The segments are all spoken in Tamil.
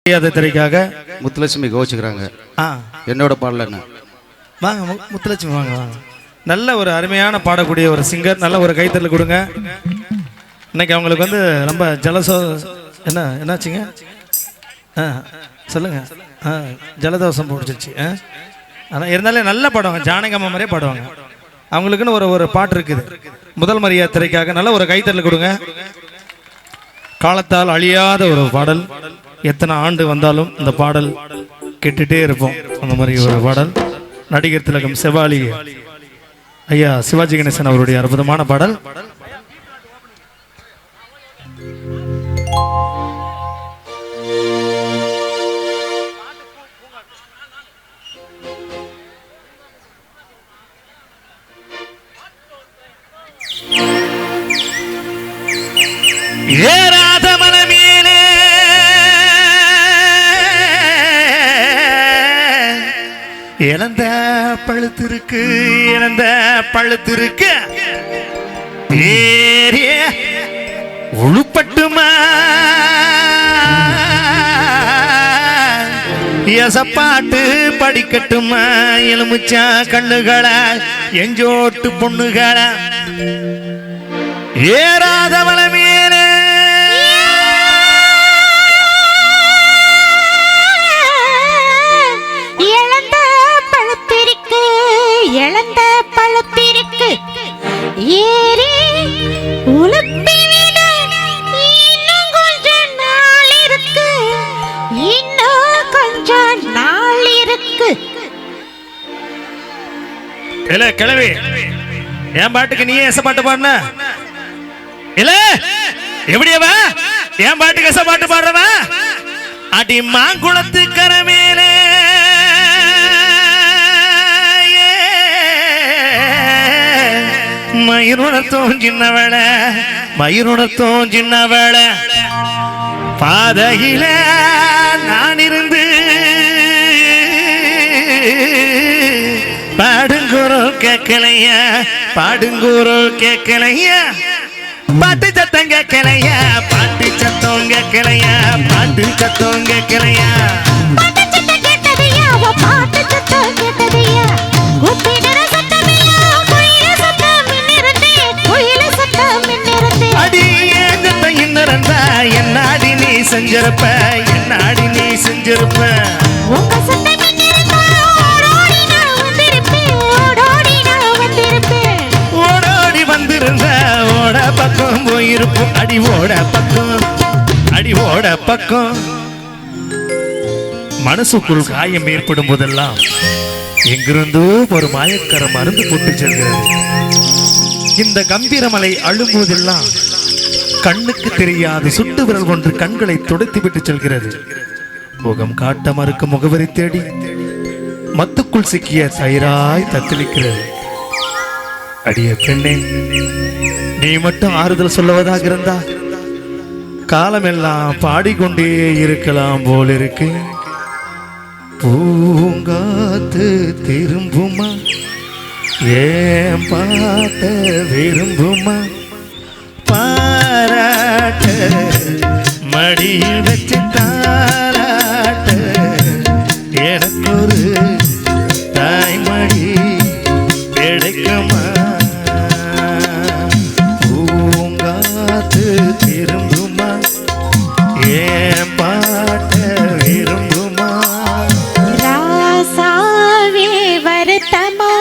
திரைக்காக முத்துலட்சுமி கோச்சுக்கிறாங்க. என்னோட பாடல என்ன வாங்க முத்துலட்சுமி வாங்க வாங்க. நல்ல ஒரு அருமையான பாடக்கூடிய ஒரு சிங்கர், நல்ல ஒரு கைத்தறல் கொடுங்க. இன்னைக்கு அவங்களுக்கு வந்து ரொம்ப என்னாச்சுங்க சொல்லுங்க. ஜலதோஷம் பிடிச்சிருச்சு. ஆனால் இருந்தாலும் நல்ல பாடுவாங்க, ஜானகம்மா மாதிரியே பாடுவாங்க. அவங்களுக்குன்னு ஒரு பாட்டு இருக்குது. முதல் மரியாதை திரைக்காக நல்ல ஒரு கைத்தறல் கொடுங்க. காலத்தால் அழியாத ஒரு பாடல், எத்தனை ஆண்டு வந்தாலும் இந்த பாடல் கேட்டுட்டே இருப்போம். அந்த மாதிரி ஒரு பாடல். நடிகர் திலகம் செவாலி ஐயா சிவாஜி கணேசன் அவருடைய அற்புதமான பாடல். ஏறாத மனமேலே இழந்த பழுத்திருக்கு, இழந்த பழுத்திருக்கு ஏறிய உழுப்பட்டுமா எசப்பாட்டு படிக்கட்டுமா எலுமிச்சா கண்ணுகளா எஞ்சோட்டு பொண்ணுகளா ஏறாத மனமேலே இழந்த பழுத்திருக்கு ஏறி உளுப்பினிட இன்னும் கொஞ்ச நாள் இருக்கு, இன்னும் கொஞ்ச நாள் இருக்கு. இல்ல கிளவி, என் பாட்டுக்கு நீ எச பாட்டு பாடுன இல்ல எப்படியவ என் பாட்டுக்கு எச பாட்டு பாடுறவ அடி மாங்குளத்து கரமேலே மயிருணத்தோம் சின்னவள, மயிருணத்தோம் சின்னவள பாதையில நான் இருந்து பாடுங்குரோ கேட்கலையா, பாடுங்குரோ கேட்கலையா, பாட்டு சத்தம் கேட்கலையா, பாட்டு சத்தம் கேட்கலையா, பாட்டு சத்தம் கேட்கலையா, பாட்டு சத்தம் கேட்டதையா, பாட்டு சத்தம் கேட்டதையா, கூப்பிடுற சத்தமையா, குயில சத்தம் மின்னிருந்தே, குயில சத்தம் மின்னிருந்தே. அடி ஏன் சத்தம் இன்னிருந்தா என்னாடி நீ செஞ்சிருப்ப, என்னாடி நீ செஞ்சிருப்ப. உங்க சத்தம் மின்னிருந்தா ஓடோடி நான் வந்திருப்பேன், ஓடோடி நான் வந்திருப்பேன். ஓடோடி வந்திருந்த ஓட பக்கம் போயிருப்போம். அடி ஓட பக்கம், அடி ஓட பக்கம். மனசுக்குள் காயம் ஏற்படும் போதெல்லாம் எங்கிருந்தோ ஒரு மாயக்கர மருந்து போட்டு செல்கிறது. இந்த கம்பீரமலை அழும்போதெல்லாம் கண்ணுக்கு தெரியாத சுட்டு விரல் ஒன்று கண்களை துடைத்து விட்டு செல்கிறது. முகம் காட்ட மறுக்கும் முகவரி தேடி மத்துக்குள் சிக்கிய தயிராய் தத்தளிக்கிறது. அடிய பெண்ணே, நீ மட்டும் ஆறுதல் சொல்லுவதாக இருந்தா காலமெல்லாம் பாடிக்கொண்டே இருக்கலாம் போல் இருக்கு. பூங்காத்து திரும்புமா, ஏன் பாட்ட விரும்புமா, பாராட்ட மடியில் வச்சு தாராட்ட எனக்கு ஒரு தாய்மடி கிடைக்குமா. பூங்காத்து திரும்புமா, ஏன் பாட்ட விரும்புமா. ராசாவே வருத்தமா,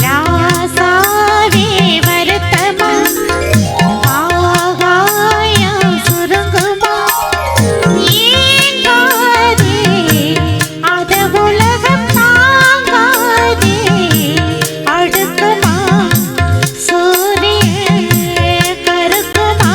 ராசாவே வருத்தமா, ஆகாயம் சுருங்குமா, ஏங்காதே அத உலகம் தாங்காதே, அடுக்குமா சூரியன் கருக்குமா.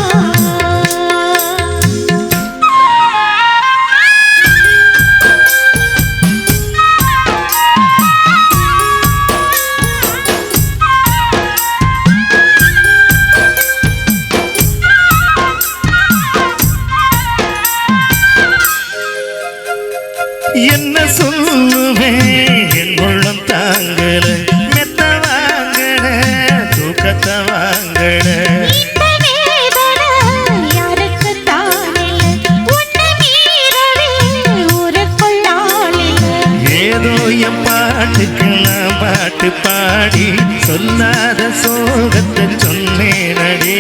பாட்டு பாடி சொல்லாத சோகத்தை சொன்னேனடே.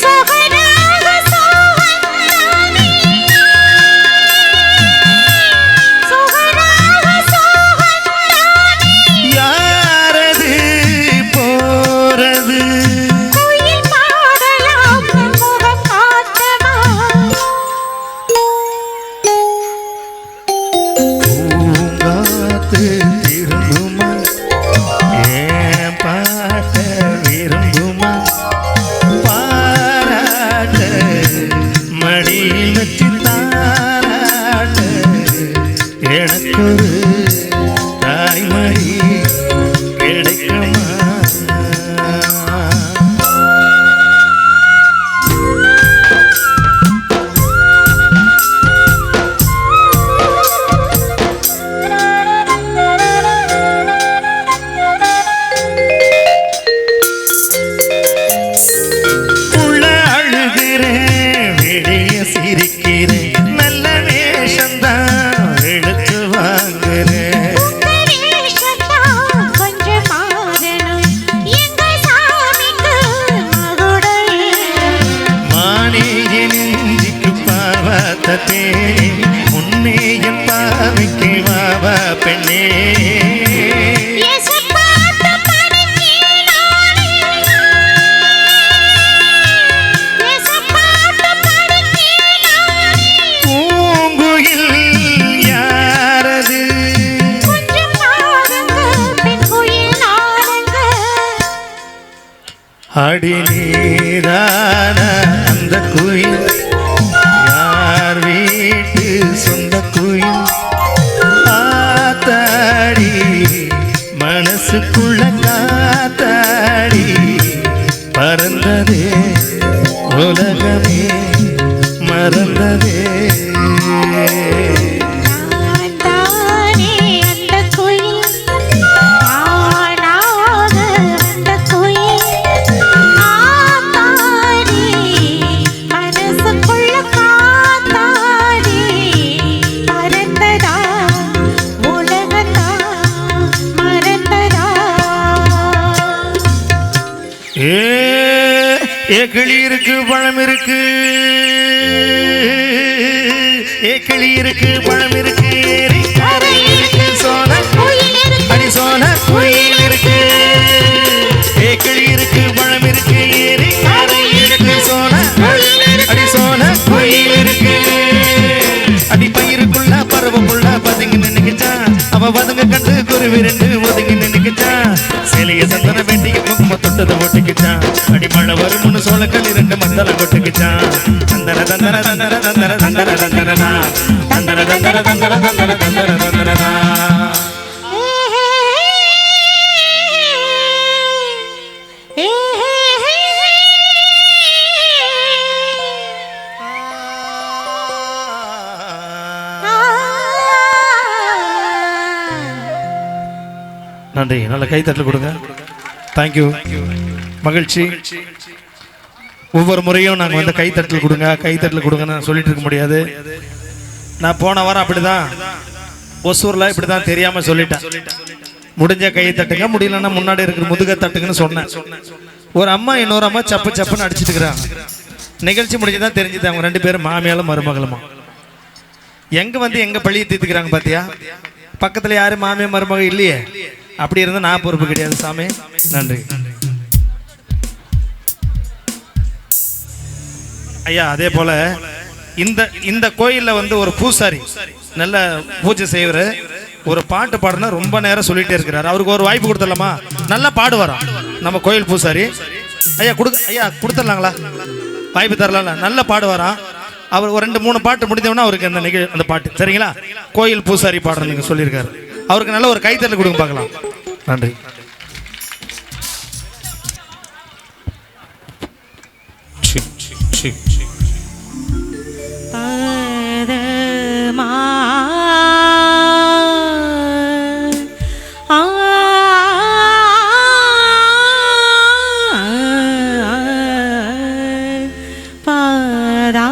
சோகனாக சோகந்தானே, சோகனாக சோகந்தானே. யாரது போறது குயில் பாடலாம் முகம் காட்டமா. பூங்காத்து திரும்புமா ஏன் பாட்ட விரும்புமா பாராட்ட மடியில் வச்சு தாராட்ட எனக்கொரு தாய்மடி கிடைக்குமா. உள்ள அழுகிறேன் வெளிய சிரிக்கிறேன் நல்ல வேஷந்தான் எடுத்து வாங்குறேன். வேஷத்தான் கொஞ்சம் மாறணும் எங்க சாமிக்கு மகுடல். மானேய நெஞ்சுக்கு பாவாத்த தேனே முன்னே என் பாவைக்கு வாவா பெண்ணே. இயேசுபாட்டு படிக்கிறானே, இயேசுபாட்டு படிக்கிறானே. பூங்குயில் யாரது கொஞ்சம் பாருங்க பெண் குயில் ஆடுங்க. அடி நீரான அந்த குயில் யார் வீட்டு சொந்த குயில் ஆத்தாடி மனசுக்குள்ள காத்தாடி பறந்ததே உலகமே மறந்ததே. நான் தானே அந்த குயில், நானாக அந்த குயில். ஆத்தாடி மனசுக்குள்ள காத்தாடி பறந்ததா உலகத்தா மறந்ததா. ஏ கிளி இருக்கு பழம் இருக்கு ஏ கிளி இருக்கு பழம் இருக்கு ஏரி கரை இருக்கு சோன குயில் இருக்கு, அடி சோன குயில் இருக்கு. ஏ கிளி இருக்கு பழம் இருக்கு ஏரி கரை இருக்கு சோன அடி சோன குயில் இருக்கு. அடி பயிருக்குள்ள பறவைக்குள்ள பதுங்கி நின்னுக்குச்சான் அவ பதுங்க கண்டு குருவி ரெண்டு ஒதுங்கி நின்னுக்குச்சான். சேலைய சந்தன வேண்டிய குங்கும தொட்டதை ஒட்டிக்குச்சான். அடி மழை வருமுன்னு சோளக்கள் இரண்டு மத்தல கொட்டுக்குச்சான். தந்தர தந்தர தந்தர தந்தர தந்தர தந்தரனா தந்தர தந்தர தந்தர தந்தர தந்தர தந்தரனா. நன்றி. நல்ல கைத்தட்டல் கொடுங்க. தேங்க்யூ. மகிழ்ச்சி. ஒவ்வொரு முறையும் நாங்கள் வந்து கைத்தட்டல் கொடுங்க கைத்தட்டல் கொடுங்கன்னு சொல்லிட்டு இருக்க முடியாது. நான் போன வாரம் அப்படிதான் ஒசூரில் இப்படி தான் தெரியாமல் சொல்லிட்டேன். முடிஞ்ச கையை தட்டுங்க, முடியலன்னா முன்னாடி இருக்கிற முதுக தட்டுங்கன்னு சொன்னேன். ஒரு அம்மா இன்னொரு அம்மா சப்பு சப்புன்னு அடிச்சுட்டு இருக்கிறாங்க. நிகழ்ச்சி முடிஞ்சுதான் தெரிஞ்சுது அவங்க ரெண்டு பேரும் மாமியாலும் மருமகளுமா. எங்க வந்து எங்க பழியை தீர்த்துக்கிறாங்க பாத்தியா. பக்கத்துல யாரும் மாமியா மருமக இல்லையே. அப்படி இருந்தா நான் பொறுப்பு கிடையாது சாமி. நன்றி ஐயா. அதே போல இந்த இந்த கோயில்ல வந்து ஒரு பூசாரி நல்ல பூஜை செய்யற ஒரு பாட்டு பாடுனா ரொம்ப நேரம் சொல்லிட்டே இருக்கிறார். அவருக்கு ஒரு வாய்ப்பு கொடுத்துடலாமா? நல்லா பாடுவாராம் நம்ம கோயில் பூசாரி. ஐயா ஐயா கொடுத்துடலாங்களா? வாய்ப்பு தரலாம். நல்லா பாடுவாராம் அவர். ஒரு 2-3 பாட்டு முடிஞ்சவனா அவருக்கு அந்த பாட்டு சரிங்களா? கோயில் பூசாரி பாடுற நீங்க சொல்லியிருக்காரு. அவருக்கு நல்ல ஒரு கைத்தட்டல் கொடுங்க பார்க்கலாம். நன்றி. பாதா